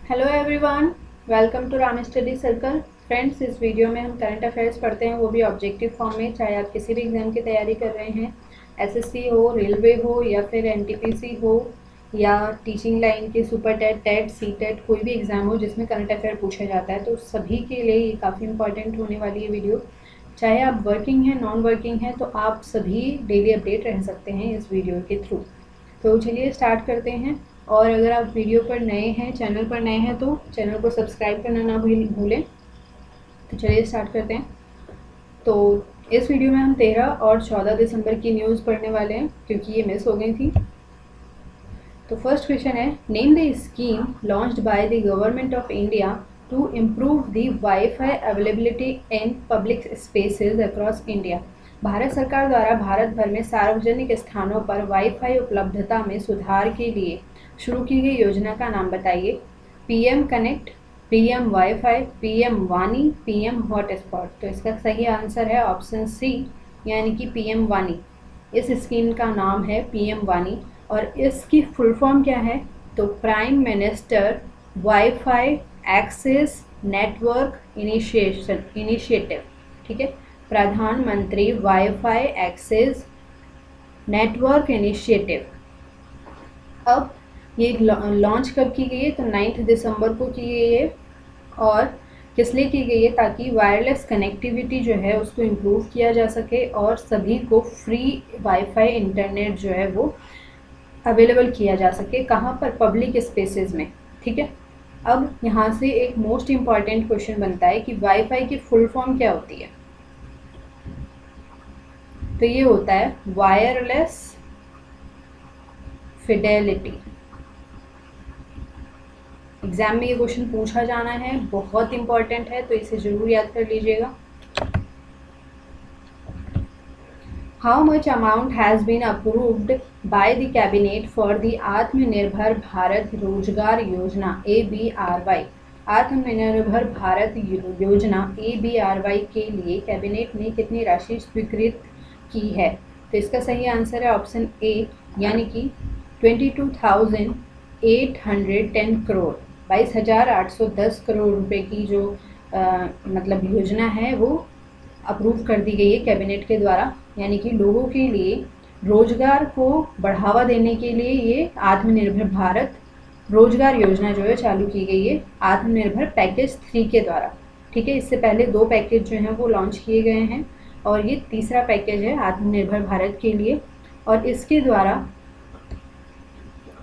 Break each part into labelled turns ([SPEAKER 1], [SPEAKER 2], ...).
[SPEAKER 1] Hello everyone, welcome to Ram study circle. Friends, इस video में हम करंट अफेयर्स पढ़ते हैं, वो भी ऑब्जेक्टिव फॉर्म में। चाहे आप किसी भी एग्जाम की तैयारी कर रहे हैं, एसएससी हो, रेलवे हो या फिर एनटीपीसी हो या टीचिंग लाइन की super TET, TET, CTET, कोई भी एग्ज़ाम हो जिसमें करंट अफेयर पूछा जाता है, तो सभी के लिए ये काफ़ी इंपॉर्टेंट होने वाली है वीडियो। चाहे आप वर्किंग हैं, नॉन वर्किंग हैं, तो आप सभी डेली अपडेट रह सकते हैं इस वीडियो के थ्रू। तो चलिए स्टार्ट करते हैं। और अगर आप वीडियो पर नए हैं, चैनल पर नए हैं, तो चैनल को सब्सक्राइब करना ना भूलें। तो चलिए स्टार्ट करते हैं। तो इस वीडियो में हम 13 और 14 दिसंबर की न्यूज़ पढ़ने वाले हैं, क्योंकि ये मिस हो गई थी। तो फर्स्ट क्वेश्चन है, name the scheme launched by the government of India to improve the WiFi availability in public spaces across India. Bharat सरकार द्वारा भारत भर में सार्वजनिक स्थानों पर वाईफाई उपलब्धता में सुधार के लिए शुरू की गई योजना का नाम बताइए। PM connect, PM wifi, PM वानी, पीएम हॉटस्पॉट। तो इसका सही आंसर है ऑप्शन सी, यानी कि पीएम वानी। इस स्कीम का नाम है पीएम वानी और इसकी फुल फॉर्म क्या है? तो prime minister WiFi access network initiative. ठीक है, प्रधानमंत्री वाईफाई एक्सेस नेटवर्क इनिशिएटिव। अब ये लॉन्च कब की गई है? तो 9 दिसंबर को की गई है। और किस लिए की गई है? ताकि वायरलेस कनेक्टिविटी जो है उसको इम्प्रूव किया जा सके और सभी को फ्री वाईफाई इंटरनेट जो है वो अवेलेबल किया जा सके। कहाँ पर? पब्लिक स्पेसेस में। ठीक है, अब यहाँ से एक मोस्ट इम्पॉर्टेंट क्वेश्चन बनता है कि वाईफाई की फुल फॉर्म क्या होती है? तो ये होता है वायरलेस फिडेलिटी। एग्जाम में ये क्वेश्चन पूछा जाना है, बहुत इंपॉर्टेंट है, तो इसे जरूर याद कर लीजिएगा। How much amount has been approved by the cabinet for the Atmanirbhar Bharat रोजगार योजना ABRY। आत्मनिर्भर भारत योजना ABRY के लिए कैबिनेट ने कितनी राशि स्वीकृत की है? तो इसका सही आंसर है ऑप्शन ए, यानी कि 22,810 करोड़, 22,810 करोड़ रुपए की जो मतलब योजना है वो अप्रूव कर दी गई है कैबिनेट के द्वारा। यानी कि लोगों के लिए रोजगार को बढ़ावा देने के लिए ये आत्मनिर्भर भारत रोजगार योजना जो है चालू की गई है आत्मनिर्भर पैकेज 3 के द्वारा। ठीक है, इससे पहले 2 पैकेज जो हैं वो लॉन्च किए गए हैं और ये तीसरा पैकेज है आत्मनिर्भर भारत के लिए। और इसके द्वारा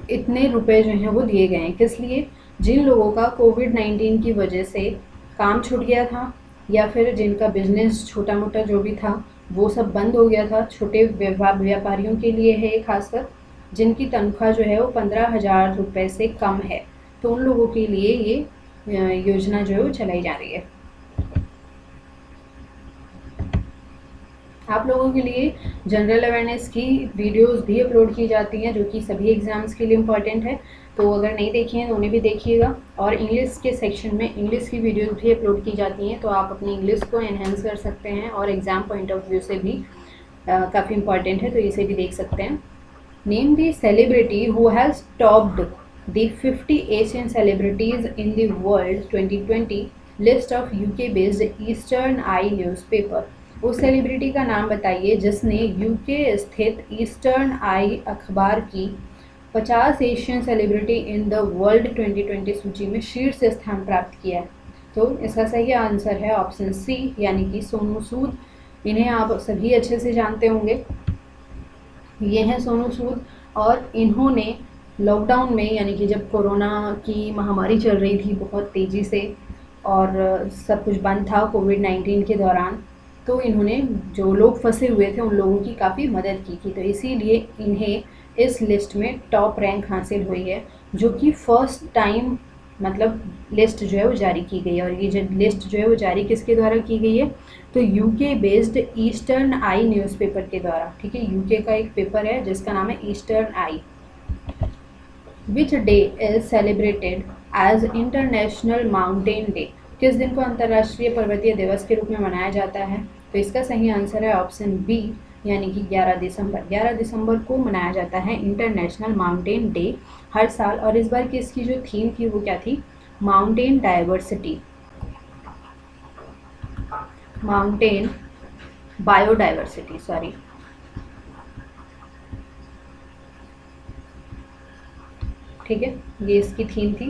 [SPEAKER 1] इतने रुपए जो हैं वो दिए गए हैं। किस लिए? जिन लोगों का कोविड-19 की वजह से काम छूट गया था या फिर जिनका बिजनेस छोटा मोटा जो भी था वो सब बंद हो गया था। छोटे व्यापारियों के लिए है ये, खासकर जिनकी तनख्वाह जो है वो 15,000 रुपये से कम है, तो उन लोगों के लिए ये योजना जो है वो चलाई जा रही है। आप लोगों के लिए जनरल अवेयरनेस की वीडियोस भी अपलोड की जाती हैं, जो कि सभी एग्जाम्स के लिए इम्पॉर्टेंट है। तो अगर नहीं देखी हैं तो उन्हें भी देखिएगा। और इंग्लिश के सेक्शन में इंग्लिश की वीडियोस भी अपलोड की जाती हैं, तो आप अपनी इंग्लिश को एनहेंस कर सकते हैं और एग्ज़ाम पॉइंट ऑफ व्यू से भी काफ़ी इम्पॉर्टेंट है, तो इसे भी देख सकते हैं। Name the celebrity who has topped the 50 Asian celebrities in the world 2020 list of UK based eastern I newspaper. उस सेलिब्रिटी का नाम बताइए जिसने UK स्थित ईस्टर्न आई अखबार की 50 Asian celebrity in the world 2020 सूची में शीर्ष स्थान प्राप्त किया है। तो इसका सही आंसर है ऑप्शन सी, यानी कि सोनू सूद। इन्हें आप सभी अच्छे से जानते होंगे। ये हैं सोनू सूद और इन्होंने लॉकडाउन में, यानी कि जब कोरोना की महामारी चल रही थी बहुत तेज़ी से और सब कुछ बंद था कोविड-19 के दौरान, तो इन्होंने जो लोग फंसे हुए थे उन लोगों की काफ़ी मदद की थी। तो इसीलिए इन्हें इस लिस्ट में टॉप रैंक हासिल हुई है, जो कि फर्स्ट टाइम मतलब लिस्ट जो है वो जारी की गई है। और ये जो लिस्ट जो है वो जारी किसके द्वारा की गई है? तो UK बेस्ड ईस्टर्न आई न्यूज़पेपर के द्वारा। ठीक है, UK का एक पेपर है जिसका नाम है eastern eye. Which day is celebrated as international mountain day. किस दिन को अंतर्राष्ट्रीय पर्वतीय दिवस के रूप में मनाया जाता है? तो इसका सही आंसर है ऑप्शन बी, यानी कि 11 दिसंबर। 11 दिसंबर को मनाया जाता है इंटरनेशनल माउंटेन डे हर साल। और इस बार की इसकी जो थीम थी वो क्या थी? Mountain diversity, mountain biodiversity, sorry. ठीक है, ये इसकी थीम थी,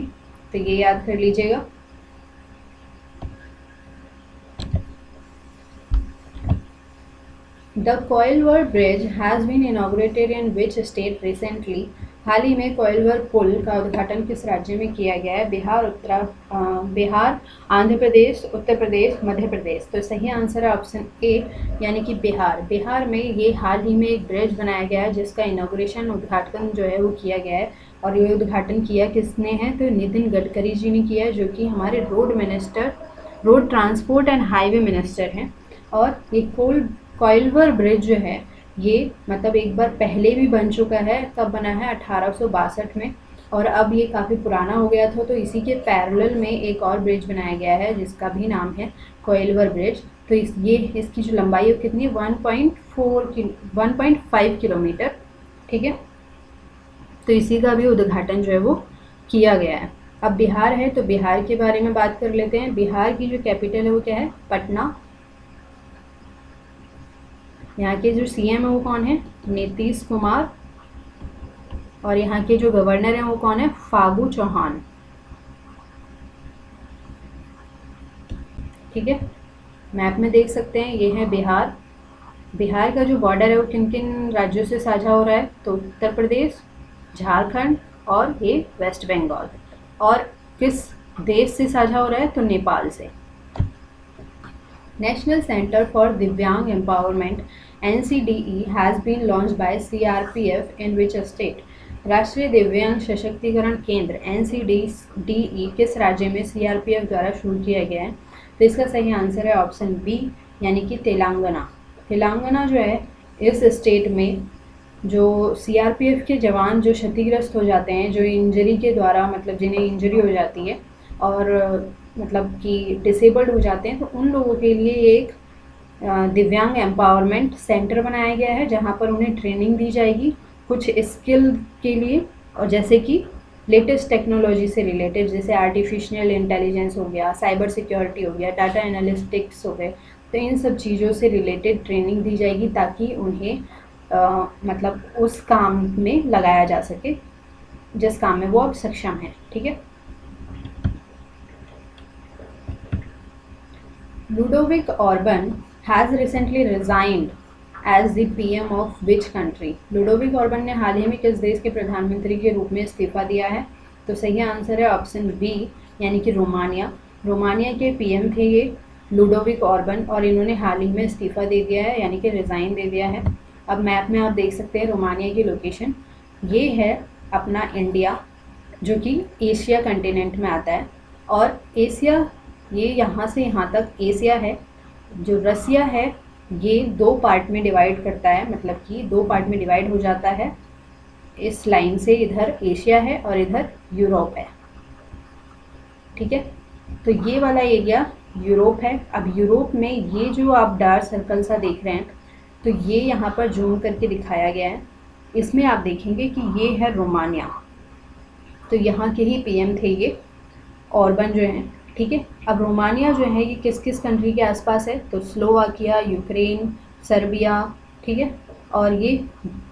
[SPEAKER 1] तो ये याद कर लीजिएगा। The Koilwar bridge has been inaugurated in which state recently? हाल ही में कोइलवर पुल का उद्घाटन किस राज्य में किया गया है? बिहार, आंध्र प्रदेश, उत्तर प्रदेश, मध्य प्रदेश। तो सही आंसर है ऑप्शन ए, यानी कि बिहार। बिहार में ये हाल ही में एक ब्रिज बनाया गया है जिसका इनॉग्रेशन, उद्घाटन जो है वो किया गया है। और ये उद्घाटन किया किसने है? तो नितिन गडकरी जी ने किया है, जो कि हमारे road transport and highway minister हैं। और ये कोइलवर ब्रिज जो है ये मतलब एक बार पहले भी बन चुका है। कब बना है? 1862 में। और अब ये काफ़ी पुराना हो गया था, तो इसी के पैरेलल में एक और ब्रिज बनाया गया है जिसका भी नाम है कोइलवर ब्रिज। तो इसकी जो लंबाई है कितनी? 1.5 किलोमीटर। ठीक है, तो इसी का भी उद्घाटन जो है वो किया गया है। अब बिहार है, तो बिहार के बारे में बात कर लेते हैं। बिहार की जो कैपिटल है वो क्या है? पटना। यहाँ के जो सीएम है वो कौन है? नीतीश कुमार। और यहाँ के जो गवर्नर हैं वो कौन है? फागू चौहान। ठीक है, मैप में देख सकते हैं ये है बिहार। बिहार का जो बॉर्डर है वो किन किन राज्यों से साझा हो रहा है? तो उत्तर प्रदेश, झारखंड और ये वेस्ट बंगाल। और किस देश से साझा हो रहा है? तो नेपाल से। National centre for Divyang empowerment NCDE has been launched by CRPF in which state? राष्ट्रीय दिव्यांग सशक्तिकरण केंद्र NCDE किस राज्य में CRPF द्वारा शुरू किया गया है? तो इसका सही आंसर है ऑप्शन बी, यानी कि तेलंगाना। तेलंगाना जो है, इस स्टेट में जो CRPF के जवान जो क्षतिग्रस्त हो जाते हैं, जो इंजरी के द्वारा, मतलब जिन्हें इंजरी हो जाती है और मतलब कि डिसेबल्ड हो जाते हैं, तो उन लोगों के लिए एक दिव्यांग एम्पावरमेंट सेंटर बनाया गया है जहां पर उन्हें ट्रेनिंग दी जाएगी कुछ स्किल के लिए, और जैसे कि लेटेस्ट टेक्नोलॉजी से रिलेटेड, जैसे आर्टिफिशियल इंटेलिजेंस हो गया, साइबर सिक्योरिटी हो गया, डाटा एनालिटिक्स हो गए। तो इन सब चीज़ों से रिलेटेड ट्रेनिंग दी जाएगी ताकि उन्हें मतलब उस काम में लगाया जा सके जिस काम में वो अब सक्षम है। ठीक है, Ludovic Orban has recently resigned as the PM of which country? Ludovic Orban ने हाल ही में किस देश के प्रधानमंत्री के रूप में इस्तीफा दिया है? तो सही आंसर है ऑप्शन बी, यानी कि रोमानिया। रोमानिया के PM थे ये लुडोविक ऑर्बन, और इन्होंने हाल ही में इस्तीफा दे दिया है, यानी कि रिज़ाइन दे दिया है। अब मैप में आप देख सकते हैं रोमानिया की लोकेशन। ये है अपना इंडिया, जो कि एशिया कंटिनेंट में आता है। और एशिया, ये यहाँ से यहाँ तक एशिया है। जो रसिया है ये दो पार्ट में डिवाइड करता है, मतलब कि दो पार्ट में डिवाइड हो जाता है इस लाइन से। इधर एशिया है और इधर यूरोप है। ठीक है, तो ये वाला एरिया यूरोप है। अब यूरोप में ये जो आप डार्क सर्कल सा देख रहे हैं, तो ये यहाँ पर जूम करके दिखाया गया है। इसमें आप देखेंगे कि ये है रोमानिया, तो यहाँ के ही PM थे ये ऑर्बन जो हैं। ठीक है, अब रोमानिया जो है ये किस किस कंट्री के आसपास है? तो स्लोवाकिया, यूक्रेन, सर्बिया। ठीक है, और ये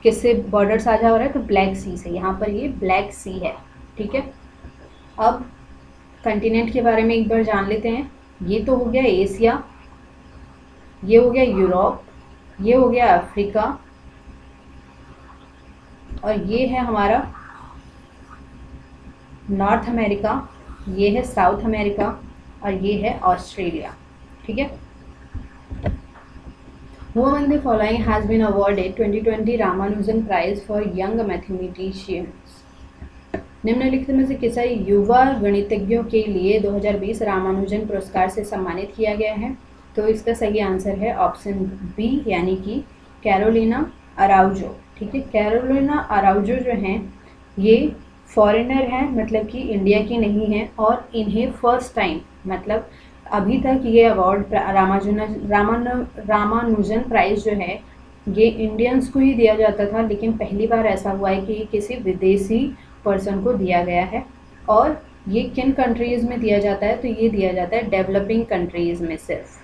[SPEAKER 1] किससे बॉर्डर साझा हो रहा है? तो ब्लैक सी से। यहाँ पर ये ब्लैक सी है। ठीक है, अब कंटिनेंट के बारे में एक बार जान लेते हैं। ये तो हो गया एशिया, ये हो गया यूरोप, ये हो गया अफ्रीका, और ये है हमारा नॉर्थ अमेरिका, ये है साउथ अमेरिका, और ये है ऑस्ट्रेलिया। ठीक है, Who among the following has been awarded 2020 Ramanujan prize for young mathematicians? निम्नलिखित में से किसे युवा गणितज्ञों के लिए 2020 रामानुजन पुरस्कार से सम्मानित किया गया है? तो इसका सही आंसर है ऑप्शन बी, यानी कि कैरोलिना अराउजो। ठीक है, कैरोलिना अराउजो जो हैं ये फॉरेनर हैं, मतलब कि इंडिया की नहीं हैं, और इन्हें फर्स्ट टाइम, मतलब अभी तक ये अवार्ड रामानुजन प्राइज़ जो है ये इंडियंस को ही दिया जाता था, लेकिन पहली बार ऐसा हुआ है कि किसी विदेशी पर्सन को दिया गया है। और ये किन कंट्रीज़ में दिया जाता है? तो ये दिया जाता है डेवलपिंग कंट्रीज़ में सिर्फ,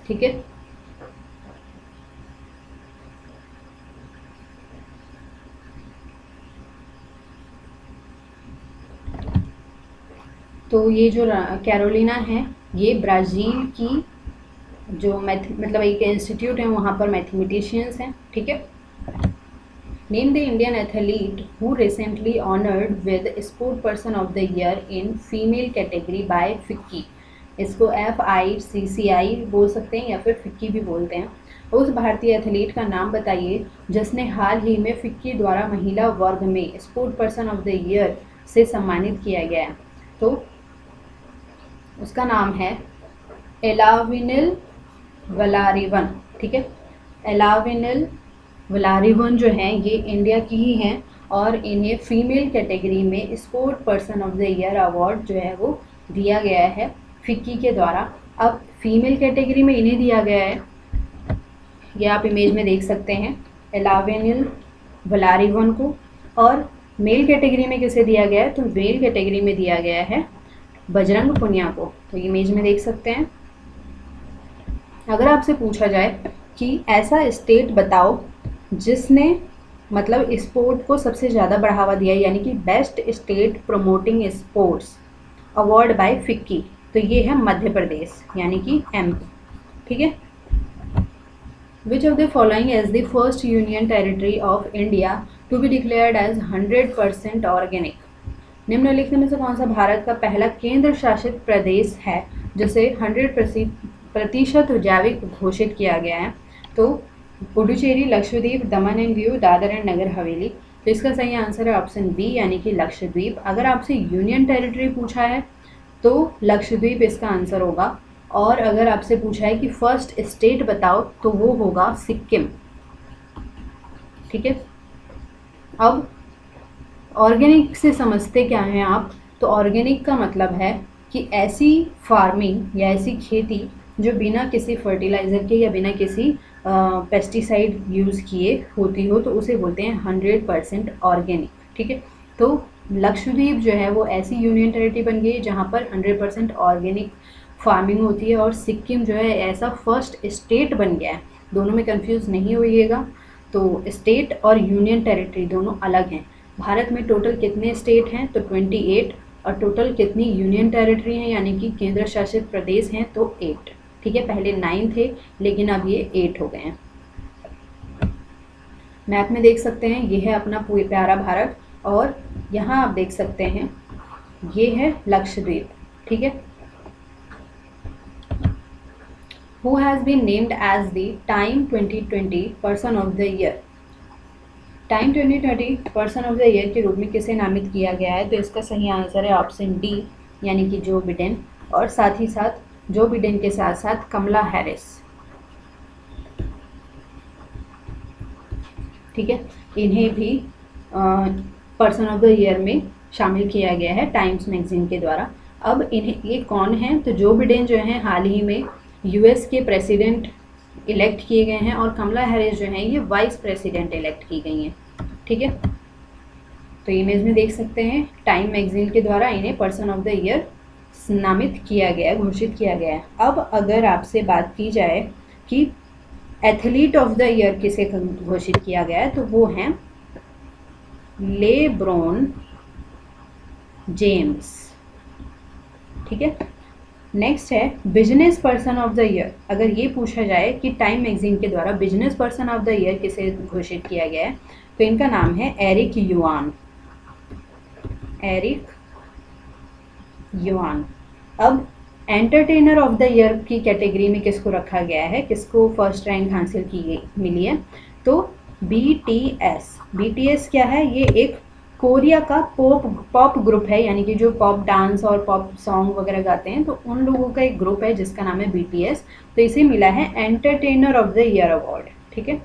[SPEAKER 1] ठीक है। तो ये जो कैरोलिना है ये ब्राज़ील की जो मतलब एक इंस्टीट्यूट है, वहाँ पर मैथमेटिशियंस हैं, ठीक है। Name the Indian athlete who recently honoured with sport person of the year in female category by FICCI. इसको FICCI बोल सकते हैं या फिर फिक्की भी बोलते हैं। उस भारतीय एथलीट का नाम बताइए जिसने हाल ही में फिक्की द्वारा महिला वर्ग में sport person of the year से सम्मानित किया गया। तो उसका नाम है एलाविनिल वलारिवन, ठीक है। एलाविनिल वलारिवन जो हैं ये इंडिया की ही हैं और इन्हें फीमेल कैटेगरी में sport person of the year award जो है वो दिया गया है फिक्की के द्वारा। अब फीमेल कैटेगरी में इन्हें दिया गया है, ये आप इमेज में देख सकते हैं, एलाविनिल वलारिवन को। और मेल कैटेगरी में किसे दिया गया है? तो मेल कैटेगरी में दिया गया है बजरंग पुनिया को। तो इमेज में देख सकते हैं। अगर आपसे पूछा जाए कि ऐसा स्टेट बताओ जिसने मतलब स्पोर्ट को सबसे ज़्यादा बढ़ावा दिया, यानी कि best state promoting sports award bye FICCI, तो ये है मध्य प्रदेश यानी कि MP, ठीक है। Which of the following is the first union territory of India to be declared as 100% organic. निम्नलिखित में से कौन सा भारत का पहला केंद्र शासित प्रदेश है जिसे 100% जैविक घोषित किया गया है? तो पुडुचेरी, लक्षद्वीप, दमन एंड दीव, दादर एंड नगर हवेली। तो इसका सही आंसर है ऑप्शन बी यानी कि लक्षद्वीप। अगर आपसे यूनियन टेरिटरी पूछा है तो लक्षद्वीप इसका आंसर होगा। और अगर आपसे पूछा है कि फर्स्ट स्टेट बताओ तो वो होगा सिक्किम, ठीक है। अब ऑर्गेनिक से समझते क्या हैं आप? तो ऑर्गेनिक का मतलब है कि ऐसी फार्मिंग या ऐसी खेती जो बिना किसी फर्टिलाइज़र के या बिना किसी पेस्टिसाइड यूज़ किए होती हो, तो उसे बोलते हैं 100% ऑर्गेनिक, ठीक है। तो लक्षद्वीप जो है वो ऐसी यूनियन टेरिटरी बन गई जहाँ पर 100% ऑर्गेनिक फार्मिंग होती है। और सिक्किम जो है ऐसा फर्स्ट स्टेट बन गया है। दोनों में कंफ्यूज नहीं होइएगा। तो स्टेट और यूनियन टेरिटरी दोनों अलग हैं। भारत में टोटल कितने स्टेट हैं? तो 28। और टोटल कितनी यूनियन टेरिटरी हैं यानी कि केंद्र शासित प्रदेश हैं? तो 8, ठीक है। पहले 9 थे लेकिन अब ये 8 हो गए हैं। मैप में देख सकते हैं ये है अपना प्यारा भारत और यहाँ आप देख सकते हैं ये है लक्षद्वीप, ठीक है। Who has been named as the Time 2020 Person of the Year? Time 2020 person of the year के रूप में किसे नामित किया गया है? तो इसका सही आंसर है ऑप्शन डी यानी कि जो बिडेन। और साथ ही साथ जो बिडेन के साथ साथ कमला हैरिस, ठीक है। इन्हें भी पर्सन ऑफ द ईयर में शामिल किया गया है टाइम्स मैगजीन के द्वारा। अब इन्हें ये कौन है? तो जो बिडेन जो हैं हाल ही में US के प्रेसिडेंट इलेक्ट किए गए हैं और कमला हैरिस जो हैं ये वाइस प्रेसिडेंट इलेक्ट की गई हैं, ठीक है। तो इमेज में देख सकते हैं टाइम मैगजीन के द्वारा इन्हें पर्सन ऑफ द ईयर नामित किया गया है, घोषित किया गया है। अब अगर आपसे बात की जाए कि एथलीट ऑफ द ईयर किसे घोषित किया गया है तो वो हैं लेब्रॉन जेम्स, ठीक है। नेक्स्ट है business person of the year. अगर ये पूछा जाए कि टाइम मैगजीन के द्वारा business person of the year किसे घोषित किया गया है तो इनका नाम है एरिक युआन, एरिक युआन। अब एंटरटेनर ऑफ द ईयर की कैटेगरी में किसको रखा गया है, किसको फर्स्ट रैंक हासिल की मिली है? तो BTS क्या है? ये एक कोरिया का पॉप ग्रुप है, यानी कि जो पॉप डांस और पॉप सॉन्ग वगैरह गाते हैं, तो उन लोगों का एक ग्रुप है जिसका नाम है BTS। तो इसे मिला है entertainer of the year award, ठीक है।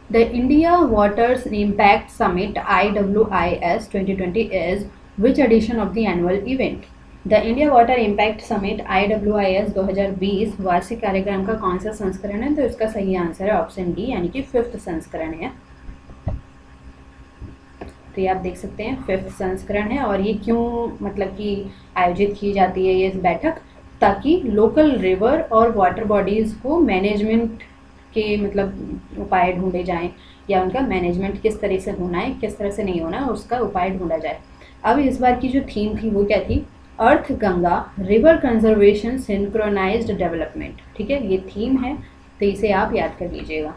[SPEAKER 1] The India waters impact summit IWIS 2020 is which edition of the annual event? The India water impact summit IWIS 2020 वार्षिक कार्यक्रम का कौन सा संस्करण है? तो इसका सही आंसर है ऑप्शन डी यानी कि 5th संस्करण है। तो ये आप देख सकते हैं 5th संस्करण है। और ये क्यों मतलब कि आयोजित की जाती है ये बैठक, ताकि लोकल रिवर और वाटर बॉडीज़ को मैनेजमेंट के मतलब उपाय ढूंढे जाएं, या उनका मैनेजमेंट किस तरह से होना है, किस तरह से नहीं होना है, उसका उपाय ढूंढा जाए। अब इस बार की जो थीम थी वो क्या थी, Arth Ganga river conservation synchronised development. ठीक है, ये थीम है, तो इसे आप याद कर लीजिएगा।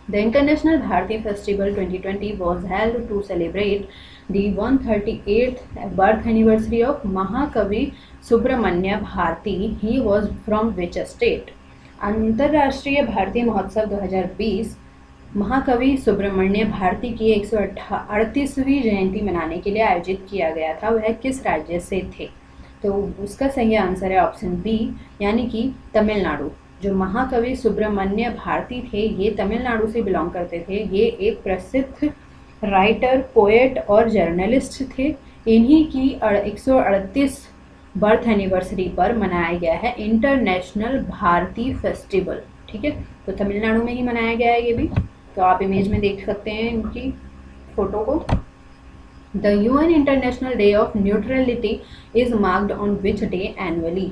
[SPEAKER 1] The International Bharati Festival 2020 was held to celebrate the 138th birth anniversary of Mahakavi Subramanya Bharati. He was from which state? अंतर्राष्ट्रीय भारतीय महोत्सव 2020 महाकवि सुब्रमण्य भारती की 138वीं जयंती मनाने के लिए आयोजित किया गया था। वह किस राज्य से थे? तो उसका सही आंसर है ऑप्शन बी, यानी कि तमिलनाडु। जो महाकवि सुब्रमण्य भारती थे ये तमिलनाडु से बिलोंग करते थे। ये एक प्रसिद्ध राइटर, पोएट और जर्नलिस्ट थे। इन्हीं की 138 बर्थ एनिवर्सरी पर मनाया गया है इंटरनेशनल भारती फेस्टिवल। ठीक है, तो तमिलनाडु में ही मनाया गया है ये भी। तो आप इमेज में देख सकते हैं इनकी फोटो को। The UN international day of neutrality is marked on which day annually?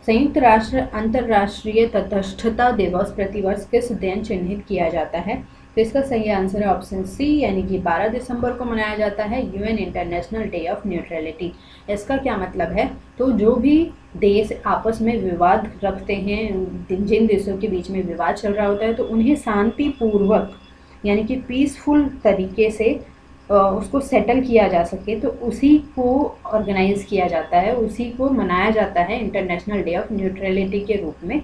[SPEAKER 1] संयुक्त राष्ट्र अंतर्राष्ट्रीय तटस्थता दिवस प्रतिवर्ष किस दिन चिन्हित किया जाता है? तो इसका सही आंसर है ऑप्शन सी, यानी कि 12 दिसंबर को मनाया जाता है UN international day of neutrality. इसका क्या मतलब है, तो जो भी देश आपस में विवाद रखते हैं, जिन देशों के बीच में विवाद चल रहा होता है, तो उन्हें शांतिपूर्वक यानी कि पीसफुल तरीके से उसको सेटल किया जा सके, तो उसी को ऑर्गेनाइज किया जाता है, उसी को मनाया जाता है इंटरनेशनल डे ऑफ न्यूट्रलिटी के रूप में।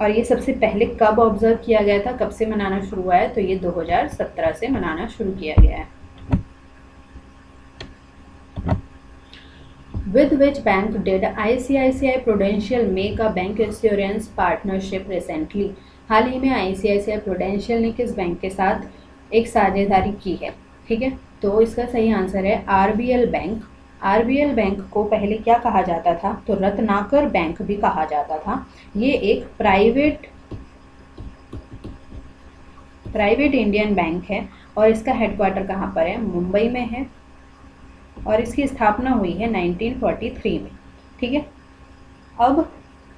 [SPEAKER 1] और ये सबसे पहले कब ऑब्जर्व किया गया था, कब से मनाना शुरू हुआ है? तो ये 2017 से मनाना शुरू किया गया है। With which bank did ICICI Prudential make a bank insurance partnership recently? हाल ही में ICICI Prudential ने किस बैंक के साथ एक साझेदारी की है? ठीक है, तो इसका सही आंसर है RBL बैंक। RBL बैंक को पहले क्या कहा जाता था? तो रत्नाकर बैंक भी कहा जाता था। ये एक प्राइवेट इंडियन बैंक है और इसका हेडक्वार्टर कहाँ पर है? मुंबई में है और इसकी स्थापना हुई है 1943 में। ठीक है, अब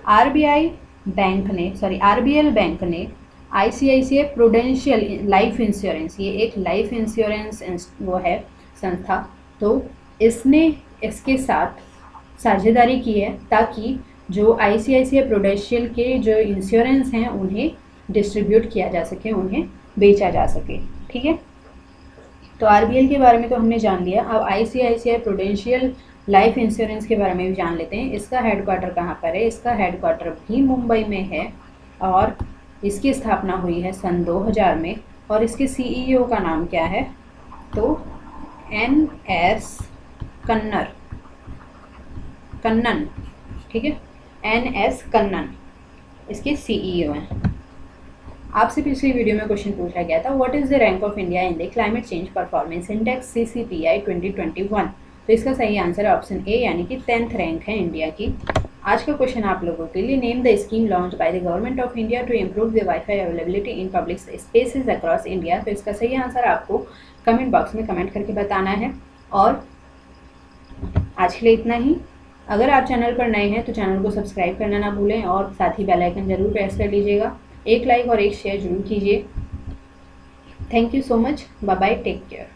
[SPEAKER 1] RBL बैंक ने ICICI प्रूडेंशियल लाइफ इंश्योरेंस, ये एक लाइफ इंश्योरेंस वो है संस्था, तो इसने इसके साथ साझेदारी की है ताकि जो ICICI प्रूडेंशियल के जो इंश्योरेंस हैं उन्हें डिस्ट्रीब्यूट किया जा सके, उन्हें बेचा जा सके। ठीक है, तो RBL के बारे में तो हमने जान लिया। अब ICICI प्रूडेंशियल लाइफ इंश्योरेंस के बारे में भी जान लेते हैं। इसका हेडक्वार्टर कहाँ पर है? इसका हेडक्वार्टर भी मुंबई में है और इसकी स्थापना हुई है सन 2000 में। और इसके CEO का नाम क्या है? तो NS कन्नन। ठीक है, NS कन्नन इसके CEO हैं। आपसे पिछली वीडियो में क्वेश्चन पूछा गया था, what is the rank of India in the climate change performance index CCPI 2021? तो इसका सही आंसर है ऑप्शन ए, यानी कि 10th रैंक है इंडिया की। आज का क्वेश्चन आप लोगों के लिए, name the scheme launch by the government of India to improve the WiFi availability in public spaces across India. तो इसका सही आंसर आपको कमेंट बॉक्स में कमेंट करके बताना है। और आज के लिए इतना ही। अगर आप चैनल पर नए हैं तो चैनल को सब्सक्राइब करना ना भूलें और साथ ही बेल आइकन जरूर प्रेस कर लीजिएगा। एक लाइक और एक शेयर जरूर कीजिए। Thank you so much, bye bye, take care.